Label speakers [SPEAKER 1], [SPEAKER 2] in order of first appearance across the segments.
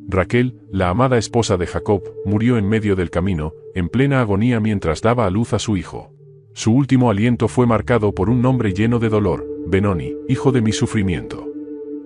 [SPEAKER 1] Raquel, la amada esposa de Jacob, murió en medio del camino, en plena agonía mientras daba a luz a su hijo. Su último aliento fue marcado por un nombre lleno de dolor: Benoni, hijo de mi sufrimiento.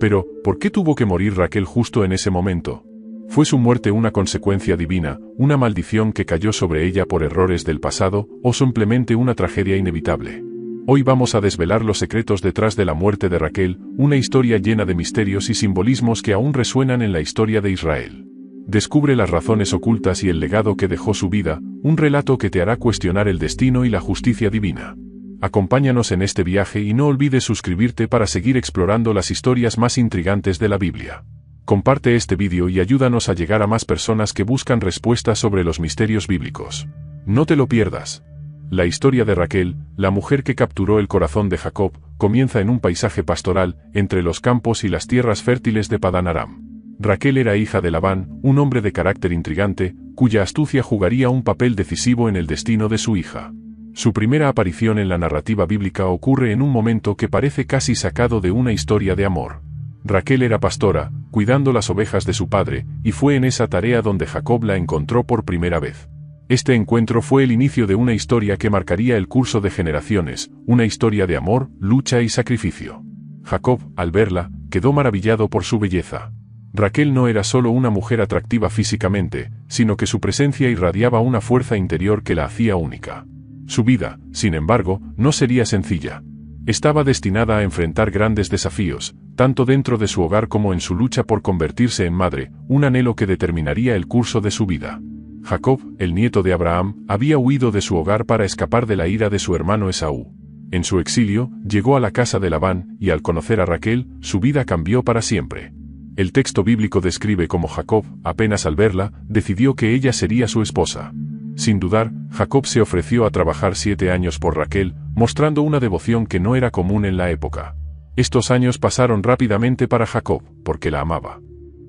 [SPEAKER 1] Pero, ¿por qué tuvo que morir Raquel justo en ese momento? ¿Fue su muerte una consecuencia divina, una maldición que cayó sobre ella por errores del pasado, o simplemente una tragedia inevitable? Hoy vamos a desvelar los secretos detrás de la muerte de Raquel, una historia llena de misterios y simbolismos que aún resuenan en la historia de Israel. Descubre las razones ocultas y el legado que dejó su vida, un relato que te hará cuestionar el destino y la justicia divina. Acompáñanos en este viaje y no olvides suscribirte para seguir explorando las historias más intrigantes de la Biblia. Comparte este vídeo y ayúdanos a llegar a más personas que buscan respuestas sobre los misterios bíblicos. No te lo pierdas. La historia de Raquel, la mujer que capturó el corazón de Jacob, comienza en un paisaje pastoral, entre los campos y las tierras fértiles de Padán Aram. Raquel era hija de Labán, un hombre de carácter intrigante, cuya astucia jugaría un papel decisivo en el destino de su hija. Su primera aparición en la narrativa bíblica ocurre en un momento que parece casi sacado de una historia de amor. Raquel era pastora, cuidando las ovejas de su padre, y fue en esa tarea donde Jacob la encontró por primera vez. Este encuentro fue el inicio de una historia que marcaría el curso de generaciones, una historia de amor, lucha y sacrificio. Jacob, al verla, quedó maravillado por su belleza. Raquel no era solo una mujer atractiva físicamente, sino que su presencia irradiaba una fuerza interior que la hacía única. Su vida, sin embargo, no sería sencilla. Estaba destinada a enfrentar grandes desafíos, tanto dentro de su hogar como en su lucha por convertirse en madre, un anhelo que determinaría el curso de su vida. Jacob, el nieto de Abraham, había huido de su hogar para escapar de la ira de su hermano Esaú. En su exilio, llegó a la casa de Labán, y al conocer a Raquel, su vida cambió para siempre. El texto bíblico describe cómo Jacob, apenas al verla, decidió que ella sería su esposa. Sin dudar, Jacob se ofreció a trabajar 7 años por Raquel, mostrando una devoción que no era común en la época. Estos años pasaron rápidamente para Jacob, porque la amaba.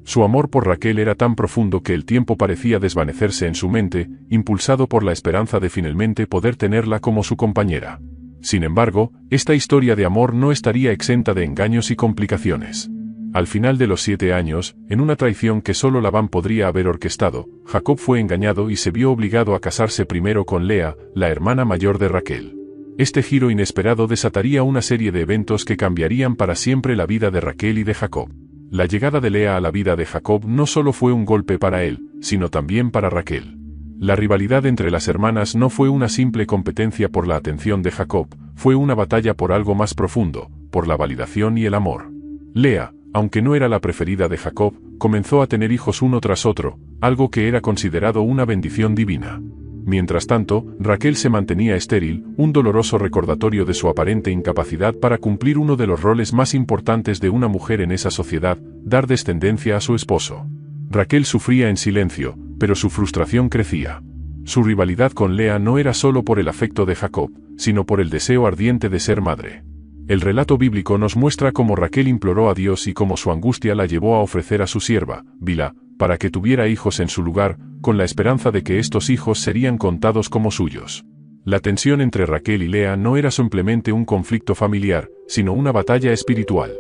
[SPEAKER 1] Su amor por Raquel era tan profundo que el tiempo parecía desvanecerse en su mente, impulsado por la esperanza de finalmente poder tenerla como su compañera. Sin embargo, esta historia de amor no estaría exenta de engaños y complicaciones. Al final de los 7 años, en una traición que solo Labán podría haber orquestado, Jacob fue engañado y se vio obligado a casarse primero con Lea, la hermana mayor de Raquel. Este giro inesperado desataría una serie de eventos que cambiarían para siempre la vida de Raquel y de Jacob. La llegada de Lea a la vida de Jacob no solo fue un golpe para él, sino también para Raquel. La rivalidad entre las hermanas no fue una simple competencia por la atención de Jacob, fue una batalla por algo más profundo, por la validación y el amor. Lea, aunque no era la preferida de Jacob, comenzó a tener hijos uno tras otro, algo que era considerado una bendición divina. Mientras tanto, Raquel se mantenía estéril, un doloroso recordatorio de su aparente incapacidad para cumplir uno de los roles más importantes de una mujer en esa sociedad, dar descendencia a su esposo. Raquel sufría en silencio, pero su frustración crecía. Su rivalidad con Lea no era solo por el afecto de Jacob, sino por el deseo ardiente de ser madre. El relato bíblico nos muestra cómo Raquel imploró a Dios y cómo su angustia la llevó a ofrecer a su sierva, Bilhá, para que tuviera hijos en su lugar, con la esperanza de que estos hijos serían contados como suyos. La tensión entre Raquel y Lea no era simplemente un conflicto familiar, sino una batalla espiritual.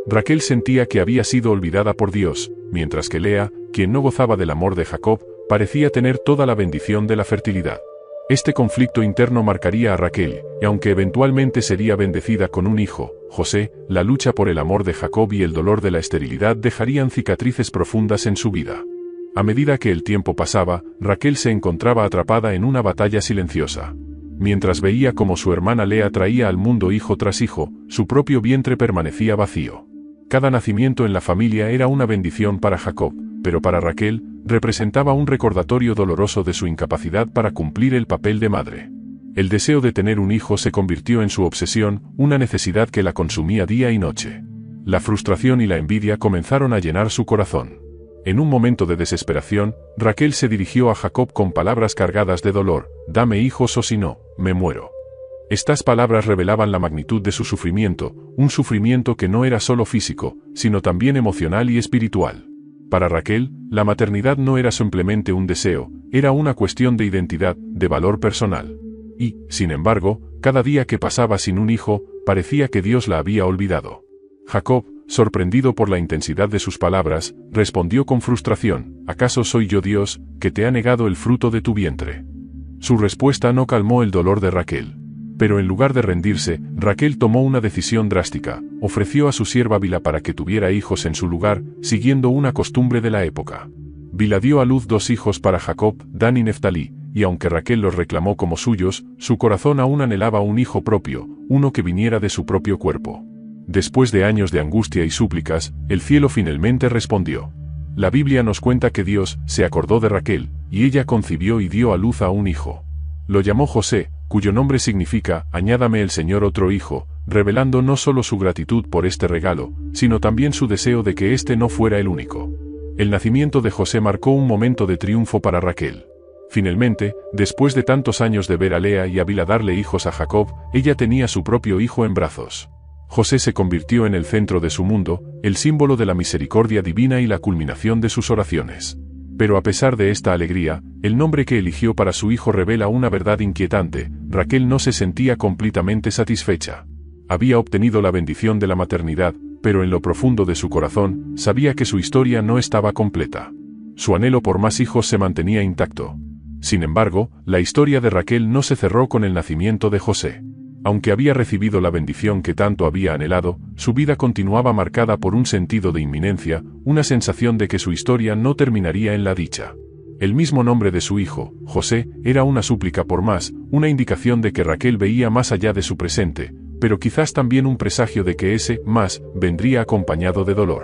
[SPEAKER 1] Raquel sentía que había sido olvidada por Dios, mientras que Lea, quien no gozaba del amor de Jacob, parecía tener toda la bendición de la fertilidad. Este conflicto interno marcaría a Raquel, y aunque eventualmente sería bendecida con un hijo, José, la lucha por el amor de Jacob y el dolor de la esterilidad dejarían cicatrices profundas en su vida. A medida que el tiempo pasaba, Raquel se encontraba atrapada en una batalla silenciosa. Mientras veía cómo su hermana Lea traía al mundo hijo tras hijo, su propio vientre permanecía vacío. Cada nacimiento en la familia era una bendición para Jacob, pero para Raquel, representaba un recordatorio doloroso de su incapacidad para cumplir el papel de madre. El deseo de tener un hijo se convirtió en su obsesión, una necesidad que la consumía día y noche. La frustración y la envidia comenzaron a llenar su corazón. En un momento de desesperación, Raquel se dirigió a Jacob con palabras cargadas de dolor: «Dame hijos o si no, me muero». Estas palabras revelaban la magnitud de su sufrimiento, un sufrimiento que no era solo físico, sino también emocional y espiritual. Para Raquel, la maternidad no era simplemente un deseo, era una cuestión de identidad, de valor personal. Y, sin embargo, cada día que pasaba sin un hijo, parecía que Dios la había olvidado. Jacob, sorprendido por la intensidad de sus palabras, respondió con frustración: ¿acaso soy yo Dios, que te ha negado el fruto de tu vientre? Su respuesta no calmó el dolor de Raquel. Pero en lugar de rendirse, Raquel tomó una decisión drástica: ofreció a su sierva Bilha para que tuviera hijos en su lugar, siguiendo una costumbre de la época. Bilha dio a luz 2 hijos para Jacob, Dan y Neftalí, y aunque Raquel los reclamó como suyos, su corazón aún anhelaba un hijo propio, uno que viniera de su propio cuerpo. Después de años de angustia y súplicas, el cielo finalmente respondió. La Biblia nos cuenta que Dios se acordó de Raquel, y ella concibió y dio a luz a un hijo. Lo llamó José, cuyo nombre significa «Añádame el Señor otro hijo», revelando no solo su gratitud por este regalo, sino también su deseo de que este no fuera el único. El nacimiento de José marcó un momento de triunfo para Raquel. Finalmente, después de tantos años de ver a Lea y a Bilha darle hijos a Jacob, ella tenía su propio hijo en brazos. José se convirtió en el centro de su mundo, el símbolo de la misericordia divina y la culminación de sus oraciones. Pero a pesar de esta alegría, el nombre que eligió para su hijo revela una verdad inquietante: Raquel no se sentía completamente satisfecha. Había obtenido la bendición de la maternidad, pero en lo profundo de su corazón, sabía que su historia no estaba completa. Su anhelo por más hijos se mantenía intacto. Sin embargo, la historia de Raquel no se cerró con el nacimiento de José. Aunque había recibido la bendición que tanto había anhelado, su vida continuaba marcada por un sentido de inminencia, una sensación de que su historia no terminaría en la dicha. El mismo nombre de su hijo, José, era una súplica por más, una indicación de que Raquel veía más allá de su presente, pero quizás también un presagio de que ese más vendría acompañado de dolor.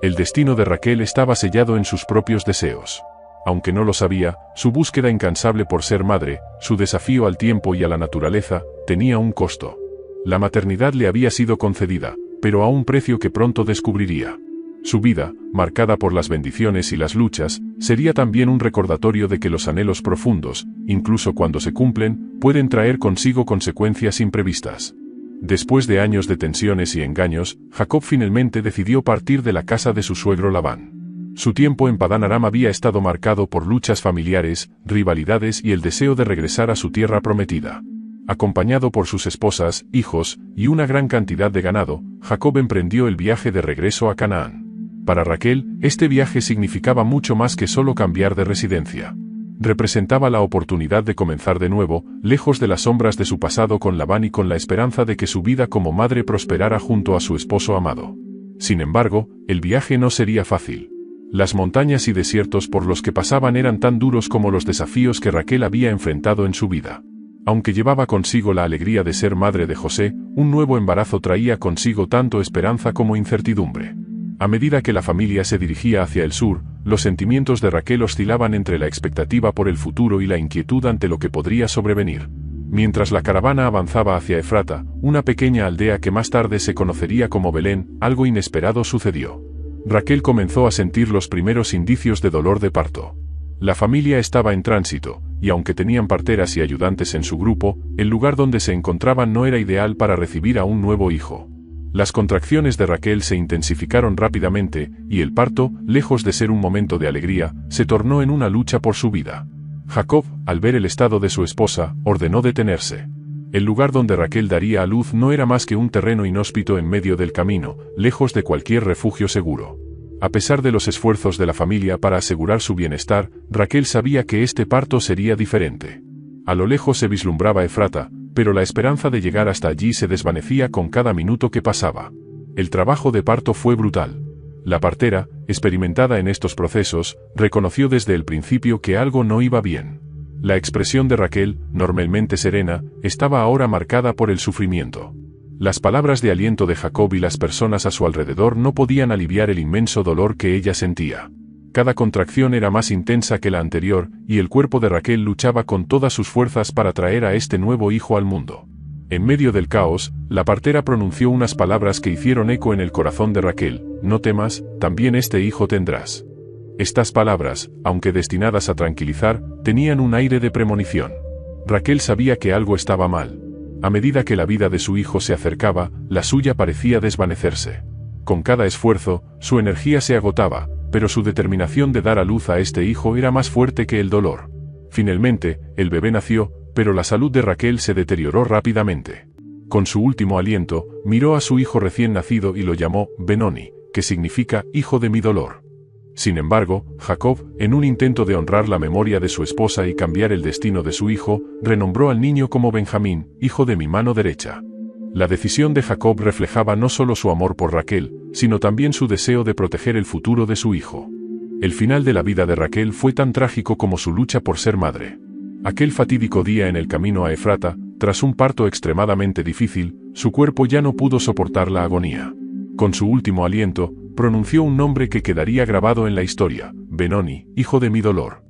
[SPEAKER 1] El destino de Raquel estaba sellado en sus propios deseos. Aunque no lo sabía, su búsqueda incansable por ser madre, su desafío al tiempo y a la naturaleza, tenía un costo. La maternidad le había sido concedida, pero a un precio que pronto descubriría. Su vida, marcada por las bendiciones y las luchas, sería también un recordatorio de que los anhelos profundos, incluso cuando se cumplen, pueden traer consigo consecuencias imprevistas. Después de años de tensiones y engaños, Jacob finalmente decidió partir de la casa de su suegro Labán. Su tiempo en Padán Aram había estado marcado por luchas familiares, rivalidades y el deseo de regresar a su tierra prometida. Acompañado por sus esposas, hijos y una gran cantidad de ganado, Jacob emprendió el viaje de regreso a Canaán. Para Raquel, este viaje significaba mucho más que solo cambiar de residencia. Representaba la oportunidad de comenzar de nuevo, lejos de las sombras de su pasado con Labán y con la esperanza de que su vida como madre prosperara junto a su esposo amado. Sin embargo, el viaje no sería fácil. Las montañas y desiertos por los que pasaban eran tan duros como los desafíos que Raquel había enfrentado en su vida. Aunque llevaba consigo la alegría de ser madre de José, un nuevo embarazo traía consigo tanto esperanza como incertidumbre. A medida que la familia se dirigía hacia el sur, los sentimientos de Raquel oscilaban entre la expectativa por el futuro y la inquietud ante lo que podría sobrevenir. Mientras la caravana avanzaba hacia Efrata, una pequeña aldea que más tarde se conocería como Belén, algo inesperado sucedió. Raquel comenzó a sentir los primeros indicios de dolor de parto. La familia estaba en tránsito, y aunque tenían parteras y ayudantes en su grupo, el lugar donde se encontraban no era ideal para recibir a un nuevo hijo. Las contracciones de Raquel se intensificaron rápidamente, y el parto, lejos de ser un momento de alegría, se tornó en una lucha por su vida. Jacob, al ver el estado de su esposa, ordenó detenerse. El lugar donde Raquel daría a luz no era más que un terreno inhóspito en medio del camino, lejos de cualquier refugio seguro. A pesar de los esfuerzos de la familia para asegurar su bienestar, Raquel sabía que este parto sería diferente. A lo lejos se vislumbraba Efrata, pero la esperanza de llegar hasta allí se desvanecía con cada minuto que pasaba. El trabajo de parto fue brutal. La partera, experimentada en estos procesos, reconoció desde el principio que algo no iba bien. La expresión de Raquel, normalmente serena, estaba ahora marcada por el sufrimiento. Las palabras de aliento de Jacob y las personas a su alrededor no podían aliviar el inmenso dolor que ella sentía. Cada contracción era más intensa que la anterior, y el cuerpo de Raquel luchaba con todas sus fuerzas para traer a este nuevo hijo al mundo. En medio del caos, la partera pronunció unas palabras que hicieron eco en el corazón de Raquel: «No temas, también este hijo tendrás». Estas palabras, aunque destinadas a tranquilizar, tenían un aire de premonición. Raquel sabía que algo estaba mal. A medida que la vida de su hijo se acercaba, la suya parecía desvanecerse. Con cada esfuerzo, su energía se agotaba, pero su determinación de dar a luz a este hijo era más fuerte que el dolor. Finalmente, el bebé nació, pero la salud de Raquel se deterioró rápidamente. Con su último aliento, miró a su hijo recién nacido y lo llamó Benoni, que significa hijo de mi dolor. Sin embargo, Jacob, en un intento de honrar la memoria de su esposa y cambiar el destino de su hijo, renombró al niño como Benjamín, hijo de mi mano derecha. La decisión de Jacob reflejaba no solo su amor por Raquel, sino también su deseo de proteger el futuro de su hijo. El final de la vida de Raquel fue tan trágico como su lucha por ser madre. Aquel fatídico día en el camino a Efrata, tras un parto extremadamente difícil, su cuerpo ya no pudo soportar la agonía. Con su último aliento, pronunció un nombre que quedaría grabado en la historia: Benoni, hijo de mi dolor.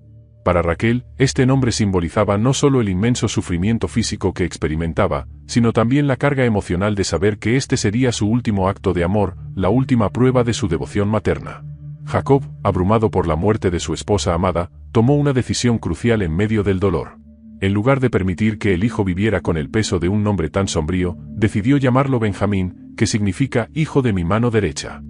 [SPEAKER 1] Para Raquel, este nombre simbolizaba no solo el inmenso sufrimiento físico que experimentaba, sino también la carga emocional de saber que este sería su último acto de amor, la última prueba de su devoción materna. Jacob, abrumado por la muerte de su esposa amada, tomó una decisión crucial en medio del dolor. En lugar de permitir que el hijo viviera con el peso de un nombre tan sombrío, decidió llamarlo Benjamín, que significa hijo de mi mano derecha.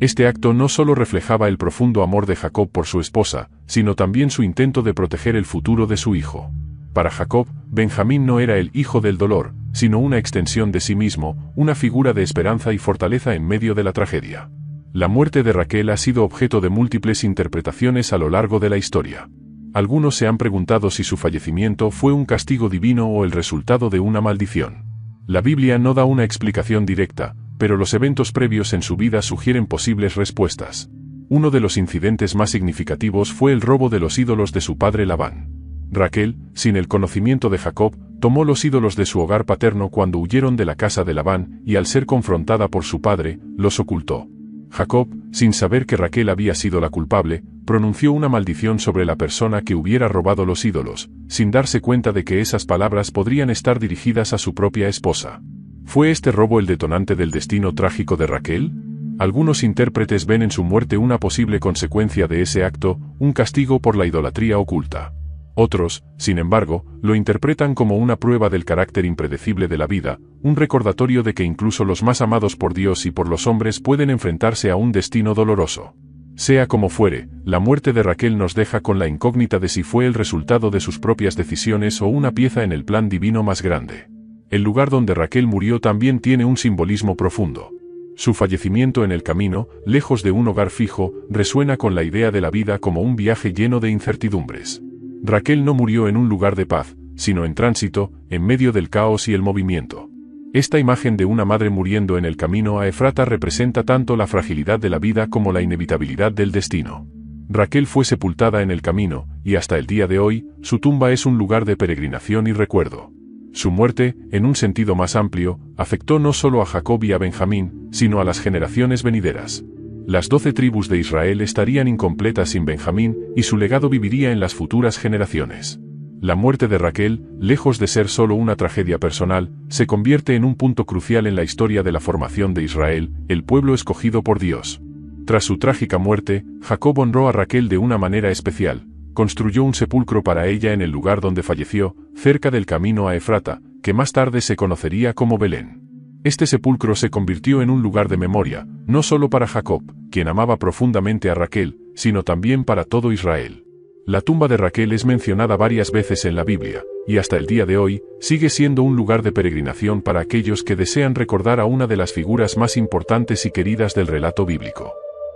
[SPEAKER 1] Este acto no solo reflejaba el profundo amor de Jacob por su esposa, sino también su intento de proteger el futuro de su hijo. Para Jacob, Benjamín no era el hijo del dolor, sino una extensión de sí mismo, una figura de esperanza y fortaleza en medio de la tragedia. La muerte de Raquel ha sido objeto de múltiples interpretaciones a lo largo de la historia. Algunos se han preguntado si su fallecimiento fue un castigo divino o el resultado de una maldición. La Biblia no da una explicación directa, pero los eventos previos en su vida sugieren posibles respuestas. Uno de los incidentes más significativos fue el robo de los ídolos de su padre Labán. Raquel, sin el conocimiento de Jacob, tomó los ídolos de su hogar paterno cuando huyeron de la casa de Labán y al ser confrontada por su padre, los ocultó. Jacob, sin saber que Raquel había sido la culpable, pronunció una maldición sobre la persona que hubiera robado los ídolos, sin darse cuenta de que esas palabras podrían estar dirigidas a su propia esposa. ¿Fue este robo el detonante del destino trágico de Raquel? Algunos intérpretes ven en su muerte una posible consecuencia de ese acto, un castigo por la idolatría oculta. Otros, sin embargo, lo interpretan como una prueba del carácter impredecible de la vida, un recordatorio de que incluso los más amados por Dios y por los hombres pueden enfrentarse a un destino doloroso. Sea como fuere, la muerte de Raquel nos deja con la incógnita de si fue el resultado de sus propias decisiones o una pieza en el plan divino más grande. El lugar donde Raquel murió también tiene un simbolismo profundo. Su fallecimiento en el camino, lejos de un hogar fijo, resuena con la idea de la vida como un viaje lleno de incertidumbres. Raquel no murió en un lugar de paz, sino en tránsito, en medio del caos y el movimiento. Esta imagen de una madre muriendo en el camino a Efrata representa tanto la fragilidad de la vida como la inevitabilidad del destino. Raquel fue sepultada en el camino, y hasta el día de hoy, su tumba es un lugar de peregrinación y recuerdo. Su muerte, en un sentido más amplio, afectó no solo a Jacob y a Benjamín, sino a las generaciones venideras. Las 12 tribus de Israel estarían incompletas sin Benjamín, y su legado viviría en las futuras generaciones. La muerte de Raquel, lejos de ser solo una tragedia personal, se convierte en un punto crucial en la historia de la formación de Israel, el pueblo escogido por Dios. Tras su trágica muerte, Jacob honró a Raquel de una manera especial. Construyó un sepulcro para ella en el lugar donde falleció, cerca del camino a Efrata, que más tarde se conocería como Belén. Este sepulcro se convirtió en un lugar de memoria, no solo para Jacob, quien amaba profundamente a Raquel, sino también para todo Israel. La tumba de Raquel es mencionada varias veces en la Biblia, y hasta el día de hoy, sigue siendo un lugar de peregrinación para aquellos que desean recordar a una de las figuras más importantes y queridas del relato bíblico.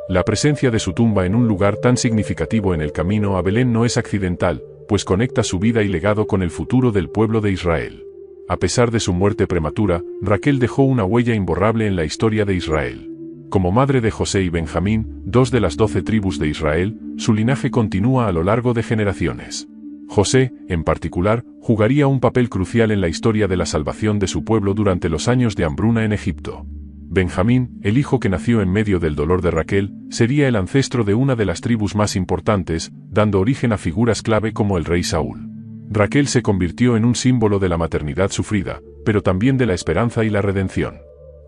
[SPEAKER 1] La presencia de su tumba en un lugar tan significativo en el camino a Belén no es accidental, pues conecta su vida y legado con el futuro del pueblo de Israel. A pesar de su muerte prematura, Raquel dejó una huella imborrable en la historia de Israel. Como madre de José y Benjamín, 2 de las 12 tribus de Israel, su linaje continúa a lo largo de generaciones. José, en particular, jugaría un papel crucial en la historia de la salvación de su pueblo durante los años de hambruna en Egipto. Benjamín, el hijo que nació en medio del dolor de Raquel, sería el ancestro de una de las tribus más importantes, dando origen a figuras clave como el rey Saúl. Raquel se convirtió en un símbolo de la maternidad sufrida, pero también de la esperanza y la redención.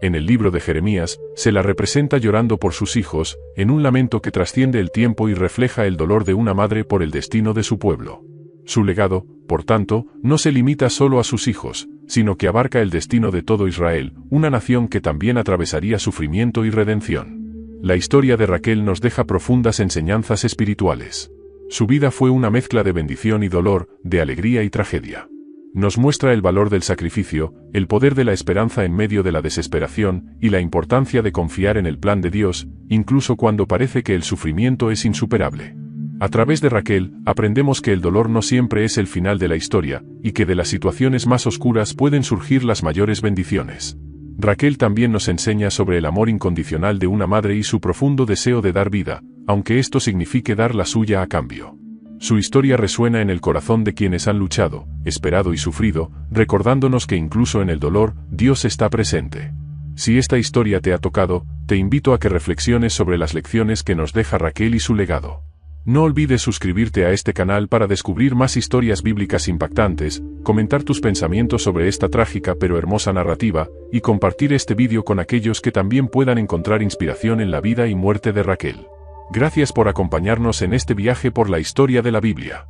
[SPEAKER 1] En el libro de Jeremías, se la representa llorando por sus hijos, en un lamento que trasciende el tiempo y refleja el dolor de una madre por el destino de su pueblo. Su legado, por tanto, no se limita solo a sus hijos, sino que abarca el destino de todo Israel, una nación que también atravesaría sufrimiento y redención. La historia de Raquel nos deja profundas enseñanzas espirituales. Su vida fue una mezcla de bendición y dolor, de alegría y tragedia. Nos muestra el valor del sacrificio, el poder de la esperanza en medio de la desesperación, y la importancia de confiar en el plan de Dios, incluso cuando parece que el sufrimiento es insuperable. A través de Raquel, aprendemos que el dolor no siempre es el final de la historia, y que de las situaciones más oscuras pueden surgir las mayores bendiciones. Raquel también nos enseña sobre el amor incondicional de una madre y su profundo deseo de dar vida, aunque esto signifique dar la suya a cambio. Su historia resuena en el corazón de quienes han luchado, esperado y sufrido, recordándonos que incluso en el dolor, Dios está presente. Si esta historia te ha tocado, te invito a que reflexiones sobre las lecciones que nos deja Raquel y su legado. No olvides suscribirte a este canal para descubrir más historias bíblicas impactantes, comentar tus pensamientos sobre esta trágica pero hermosa narrativa, y compartir este vídeo con aquellos que también puedan encontrar inspiración en la vida y muerte de Raquel. Gracias por acompañarnos en este viaje por la historia de la Biblia.